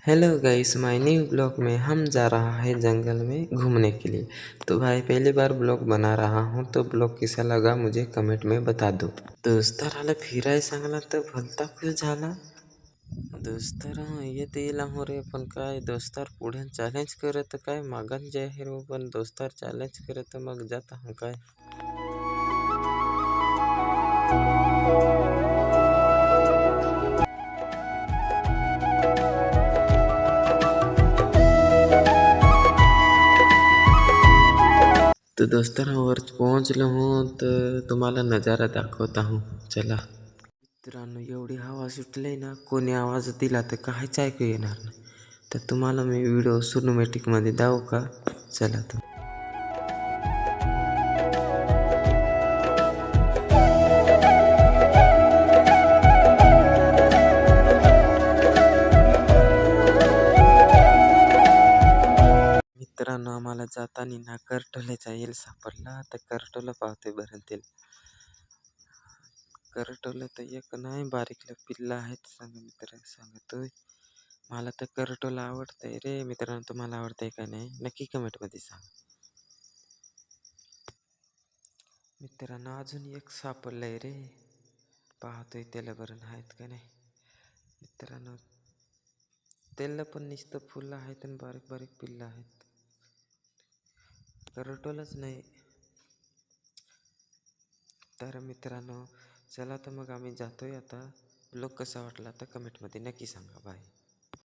Hello guys, माय new blog में हम जा रहा है जंगल में घूमने के लिए। तो भाई पहली बार ब्लॉग बना रहा हूँ, तो ब्लॉग कैसा लगा मुझे कमेंट में बता दो। दोस्ताराला फिराय सांगला तर भलता खुश झाला. दोस्तार येते येईल हो रे, पण काय दोस्तार पुढे चॅलेंज करत काय मागन जे आहे रो, पण दोस्तार चॅलेंज करत मग जात हूँ काय. तो दोस्तरांवर पोहोचलो हूँ, तर तुम्हाला नजारा दाखवता हूँ. चला मित्रांनो, एवढी हवा सुटली ना, कोणी आवाज दिला तर काहीच ऐकू येणार नाही. तर तुम्हाला मी व्हिडिओ सिनेमॅटिकमध्ये दाखवू का? चला तर. मित्रांनो, आम्हाला जाताना ना करटोल्याचा येल सापडला, तर करटोला पाहतोय बरं तेल. करटोला तर एक नाही, बारीकला पिल्ला आहेत. मित्र सांगतोय मला तर करटोला आवडतंय रे. मित्रांनो, तुम्हाला आवडतंय का नाही नक्की कमेंटमध्ये सांगा. मित्रांनो, अजून एक सापडलंय रे, पाहतोय त्याला बरं आहेत का नाही. मित्रांनो, त्याला पण नुसतं फुलं आहेत आणि बारीक बारीक पिल्लं आहेत. करटोलाच नाही. तर मित्रांनो, चला तर मग आम्ही जातोय आता. ब्लॉग कसा वाटला तर कमेंटमध्ये नक्की सांगा. बाय.